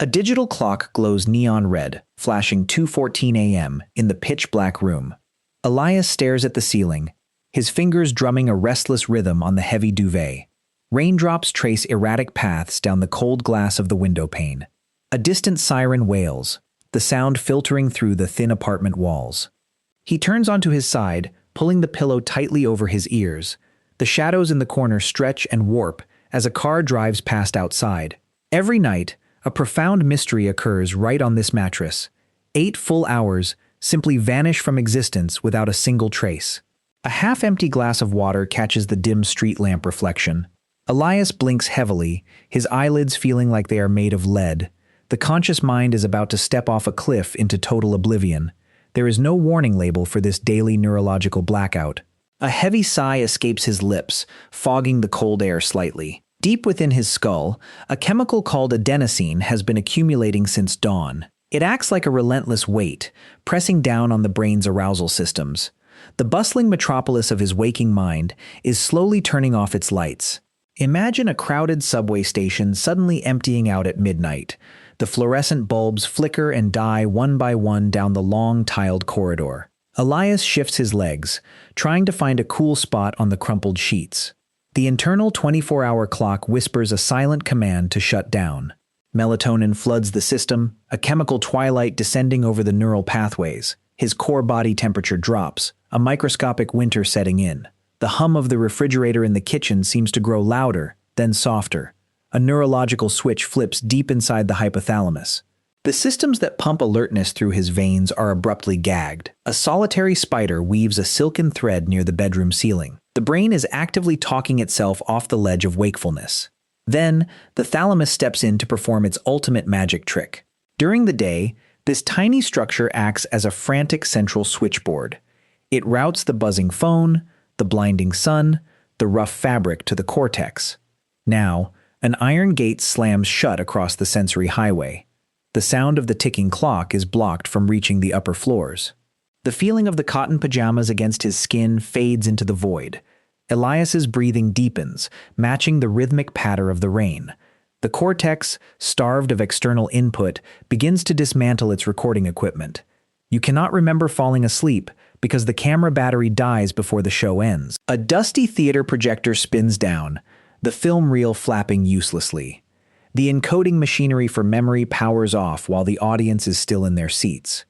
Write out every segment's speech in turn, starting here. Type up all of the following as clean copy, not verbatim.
A digital clock glows neon red, flashing 2:14 a.m. in the pitch-black room. Elias stares at the ceiling, his fingers drumming a restless rhythm on the heavy duvet. Raindrops trace erratic paths down the cold glass of the window pane. A distant siren wails, the sound filtering through the thin apartment walls. He turns onto his side, pulling the pillow tightly over his ears. The shadows in the corner stretch and warp as a car drives past outside. Every night, a profound mystery occurs right on this mattress. 8 full hours simply vanish from existence without a single trace. A half-empty glass of water catches the dim street lamp reflection. Elias blinks heavily, his eyelids feeling like they are made of lead. The conscious mind is about to step off a cliff into total oblivion. There is no warning label for this daily neurological blackout. A heavy sigh escapes his lips, fogging the cold air slightly. Deep within his skull, a chemical called adenosine has been accumulating since dawn. It acts like a relentless weight, pressing down on the brain's arousal systems. The bustling metropolis of his waking mind is slowly turning off its lights. Imagine a crowded subway station suddenly emptying out at midnight. The fluorescent bulbs flicker and die one by one down the long, tiled corridor. Elias shifts his legs, trying to find a cool spot on the crumpled sheets. The internal 24-hour clock whispers a silent command to shut down. Melatonin floods the system, a chemical twilight descending over the neural pathways. His core body temperature drops, a microscopic winter setting in. The hum of the refrigerator in the kitchen seems to grow louder, then softer. A neurological switch flips deep inside the hypothalamus. The systems that pump alertness through his veins are abruptly gagged. A solitary spider weaves a silken thread near the bedroom ceiling. The brain is actively talking itself off the ledge of wakefulness. Then, the thalamus steps in to perform its ultimate magic trick. During the day, this tiny structure acts as a frantic central switchboard. It routes the buzzing phone, the blinding sun, the rough fabric to the cortex. Now, an iron gate slams shut across the sensory highway. The sound of the ticking clock is blocked from reaching the upper floors. The feeling of the cotton pajamas against his skin fades into the void. Elias's breathing deepens, matching the rhythmic patter of the rain. The cortex, starved of external input, begins to dismantle its recording equipment. You cannot remember falling asleep because the camera battery dies before the show ends. A dusty theater projector spins down, the film reel flapping uselessly. The encoding machinery for memory powers off while the audience is still in their seats.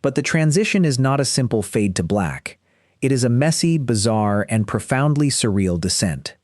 But the transition is not a simple fade to black. It is a messy, bizarre, and profoundly surreal descent.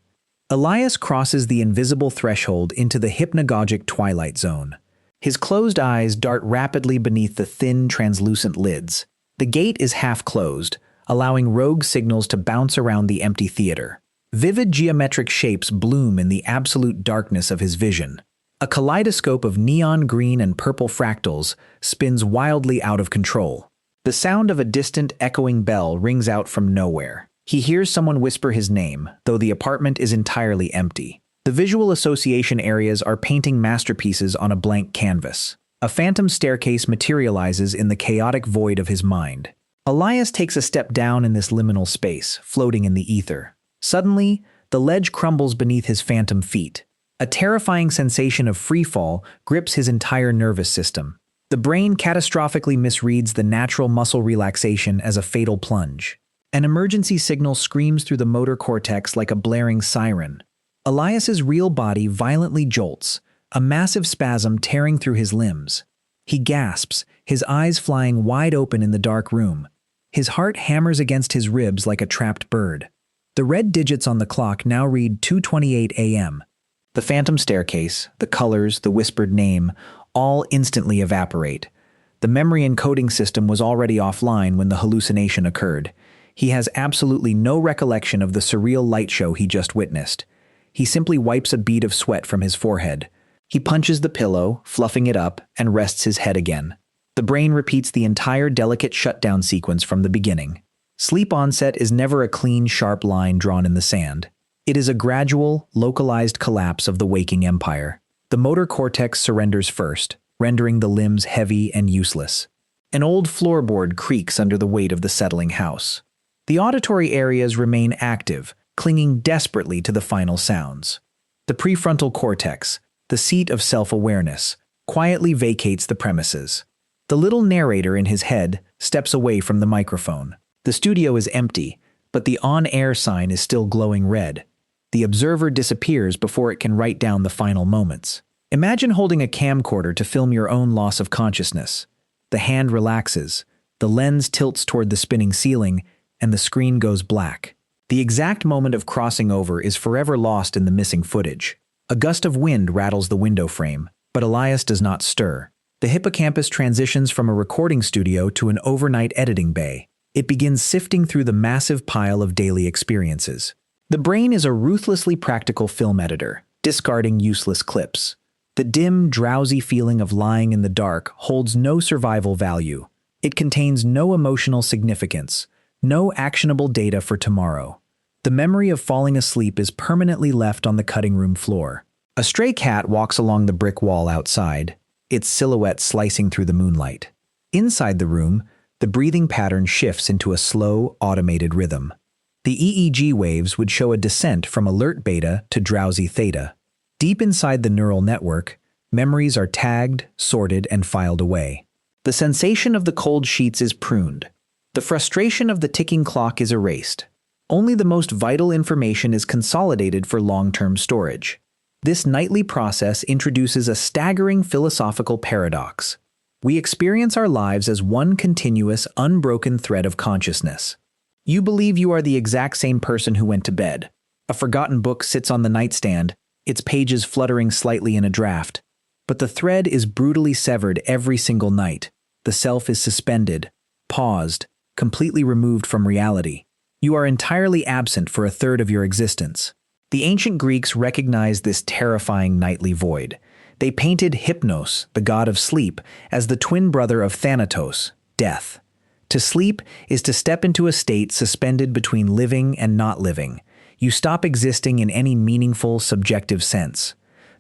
Elias crosses the invisible threshold into the hypnagogic twilight zone. His closed eyes dart rapidly beneath the thin, translucent lids. The gate is half closed, allowing rogue signals to bounce around the empty theater. Vivid geometric shapes bloom in the absolute darkness of his vision. A kaleidoscope of neon green and purple fractals spins wildly out of control. The sound of a distant, echoing bell rings out from nowhere. He hears someone whisper his name, though the apartment is entirely empty. The visual association areas are painting masterpieces on a blank canvas. A phantom staircase materializes in the chaotic void of his mind. Elias takes a step down in this liminal space, floating in the ether. Suddenly, the ledge crumbles beneath his phantom feet. A terrifying sensation of freefall grips his entire nervous system. The brain catastrophically misreads the natural muscle relaxation as a fatal plunge. An emergency signal screams through the motor cortex like a blaring siren. Elias's real body violently jolts, a massive spasm tearing through his limbs. He gasps, his eyes flying wide open in the dark room. His heart hammers against his ribs like a trapped bird. The red digits on the clock now read 2:28 a.m. The phantom staircase, the colors, the whispered name, all instantly evaporate. The memory encoding system was already offline when the hallucination occurred. He has absolutely no recollection of the surreal light show he just witnessed. He simply wipes a bead of sweat from his forehead. He punches the pillow, fluffing it up, and rests his head again. The brain repeats the entire delicate shutdown sequence from the beginning. Sleep onset is never a clean, sharp line drawn in the sand. It is a gradual, localized collapse of the waking empire. The motor cortex surrenders first, rendering the limbs heavy and useless. An old floorboard creaks under the weight of the settling house. The auditory areas remain active, clinging desperately to the final sounds. The prefrontal cortex, the seat of self-awareness, quietly vacates the premises. The little narrator in his head steps away from the microphone. The studio is empty, but the on-air sign is still glowing red. The observer disappears before it can write down the final moments. Imagine holding a camcorder to film your own loss of consciousness. The hand relaxes, the lens tilts toward the spinning ceiling, and the screen goes black. The exact moment of crossing over is forever lost in the missing footage. A gust of wind rattles the window frame, but Elias does not stir. The hippocampus transitions from a recording studio to an overnight editing bay. It begins sifting through the massive pile of daily experiences. The brain is a ruthlessly practical film editor, discarding useless clips. The dim, drowsy feeling of lying in the dark holds no survival value. It contains no emotional significance, no actionable data for tomorrow. The memory of falling asleep is permanently left on the cutting room floor. A stray cat walks along the brick wall outside, its silhouette slicing through the moonlight. Inside the room, the breathing pattern shifts into a slow, automated rhythm. The EEG waves would show a descent from alert beta to drowsy theta. Deep inside the neural network, memories are tagged, sorted, and filed away. The sensation of the cold sheets is pruned. The frustration of the ticking clock is erased. Only the most vital information is consolidated for long-term storage. This nightly process introduces a staggering philosophical paradox. We experience our lives as one continuous, unbroken thread of consciousness. You believe you are the exact same person who went to bed. A forgotten book sits on the nightstand, its pages fluttering slightly in a draft. But the thread is brutally severed every single night. The self is suspended, paused, completely removed from reality. You are entirely absent for a third of your existence. The ancient Greeks recognized this terrifying nightly void. They painted Hypnos, the god of sleep, as the twin brother of Thanatos, death. To sleep is to step into a state suspended between living and not living. You stop existing in any meaningful, subjective sense.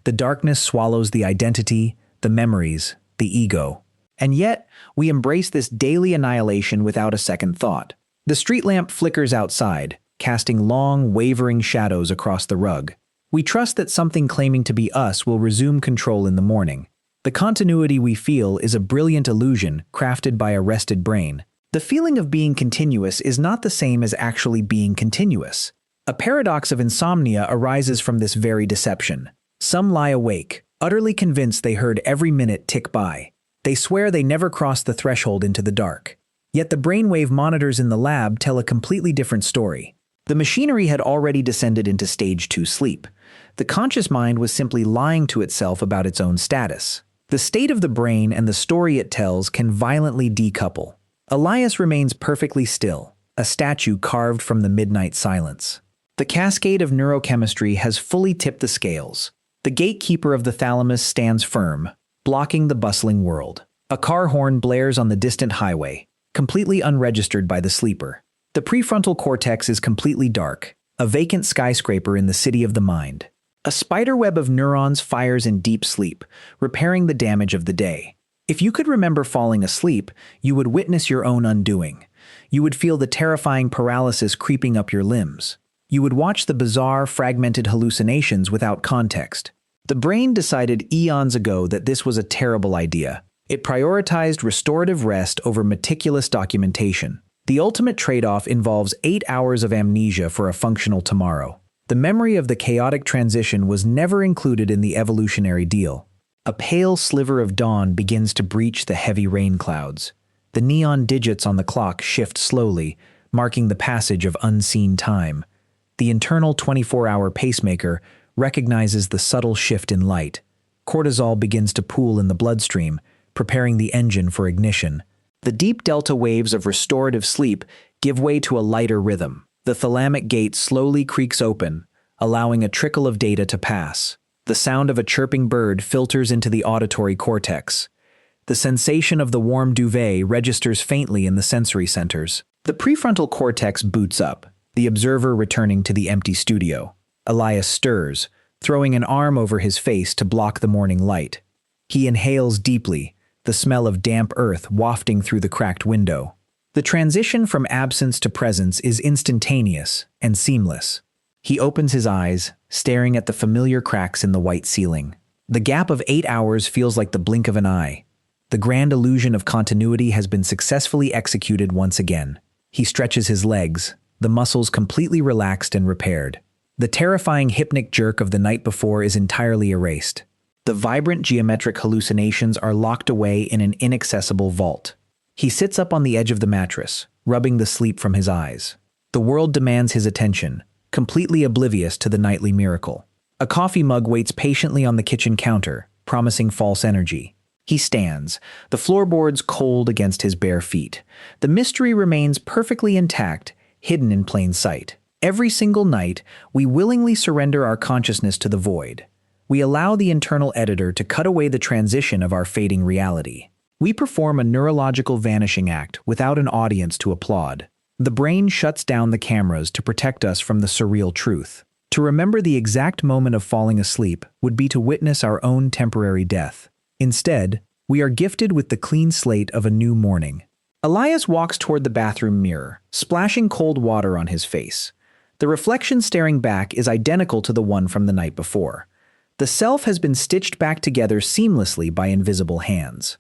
The darkness swallows the identity, the memories, the ego. And yet, we embrace this daily annihilation without a second thought. The street lamp flickers outside, casting long, wavering shadows across the rug. We trust that something claiming to be us will resume control in the morning. The continuity we feel is a brilliant illusion crafted by a rested brain. The feeling of being continuous is not the same as actually being continuous. A paradox of insomnia arises from this very deception. Some lie awake, utterly convinced they heard every minute tick by. They swear they never crossed the threshold into the dark. Yet the brainwave monitors in the lab tell a completely different story. The machinery had already descended into stage 2 sleep. The conscious mind was simply lying to itself about its own status. The state of the brain and the story it tells can violently decouple. Elias remains perfectly still, a statue carved from the midnight silence. The cascade of neurochemistry has fully tipped the scales. The gatekeeper of the thalamus stands firm, blocking the bustling world. A car horn blares on the distant highway, completely unregistered by the sleeper. The prefrontal cortex is completely dark, a vacant skyscraper in the city of the mind. A spiderweb of neurons fires in deep sleep, repairing the damage of the day. If you could remember falling asleep, you would witness your own undoing. You would feel the terrifying paralysis creeping up your limbs. You would watch the bizarre, fragmented hallucinations without context. The brain decided eons ago that this was a terrible idea. It prioritized restorative rest over meticulous documentation. The ultimate trade-off involves 8 hours of amnesia for a functional tomorrow. The memory of the chaotic transition was never included in the evolutionary deal. A pale sliver of dawn begins to breach the heavy rain clouds. The neon digits on the clock shift slowly, marking the passage of unseen time. The internal 24-hour pacemaker recognizes the subtle shift in light. Cortisol begins to pool in the bloodstream, preparing the engine for ignition. The deep delta waves of restorative sleep give way to a lighter rhythm. The thalamic gate slowly creaks open, allowing a trickle of data to pass. The sound of a chirping bird filters into the auditory cortex. The sensation of the warm duvet registers faintly in the sensory centers. The prefrontal cortex boots up, the observer returning to the empty studio. Elias stirs, throwing an arm over his face to block the morning light. He inhales deeply, the smell of damp earth wafting through the cracked window. The transition from absence to presence is instantaneous and seamless. He opens his eyes, staring at the familiar cracks in the white ceiling. The gap of 8 hours feels like the blink of an eye. The grand illusion of continuity has been successfully executed once again. He stretches his legs, the muscles completely relaxed and repaired. The terrifying hypnic jerk of the night before is entirely erased. The vibrant geometric hallucinations are locked away in an inaccessible vault. He sits up on the edge of the mattress, rubbing the sleep from his eyes. The world demands his attention, completely oblivious to the nightly miracle. A coffee mug waits patiently on the kitchen counter, promising false energy. He stands, the floorboards cold against his bare feet. The mystery remains perfectly intact, hidden in plain sight. Every single night, we willingly surrender our consciousness to the void. We allow the internal editor to cut away the transition of our fading reality. We perform a neurological vanishing act without an audience to applaud. The brain shuts down the cameras to protect us from the surreal truth. To remember the exact moment of falling asleep would be to witness our own temporary death. Instead, we are gifted with the clean slate of a new morning. Elias walks toward the bathroom mirror, splashing cold water on his face. The reflection staring back is identical to the one from the night before. The self has been stitched back together seamlessly by invisible hands.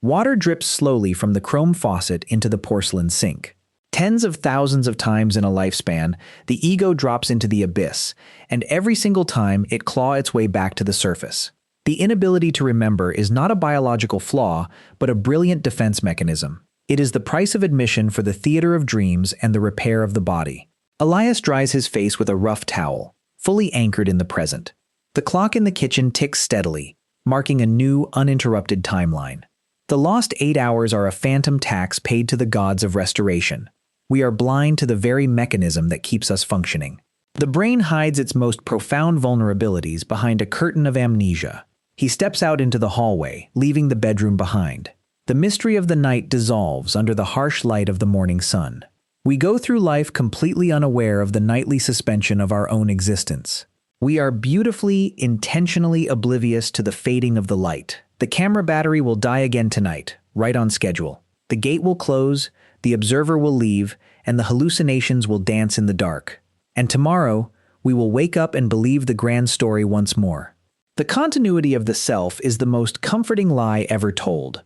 Water drips slowly from the chrome faucet into the porcelain sink. Tens of thousands of times in a lifespan, the ego drops into the abyss, and every single time it claws its way back to the surface. The inability to remember is not a biological flaw, but a brilliant defense mechanism. It is the price of admission for the theater of dreams and the repair of the body. Elias dries his face with a rough towel, fully anchored in the present. The clock in the kitchen ticks steadily, marking a new, uninterrupted timeline. The lost 8 hours are a phantom tax paid to the gods of restoration. We are blind to the very mechanism that keeps us functioning. The brain hides its most profound vulnerabilities behind a curtain of amnesia. He steps out into the hallway, leaving the bedroom behind. The mystery of the night dissolves under the harsh light of the morning sun. We go through life completely unaware of the nightly suspension of our own existence. We are beautifully, intentionally oblivious to the fading of the light. The camera battery will die again tonight, right on schedule. The gate will close, the observer will leave, and the hallucinations will dance in the dark. And tomorrow, we will wake up and believe the grand story once more. The continuity of the self is the most comforting lie ever told.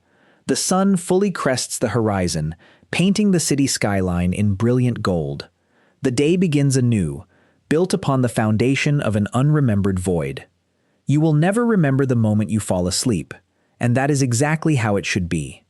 The sun fully crests the horizon, painting the city skyline in brilliant gold. The day begins anew, built upon the foundation of an unremembered void. You will never remember the moment you fall asleep, and that is exactly how it should be.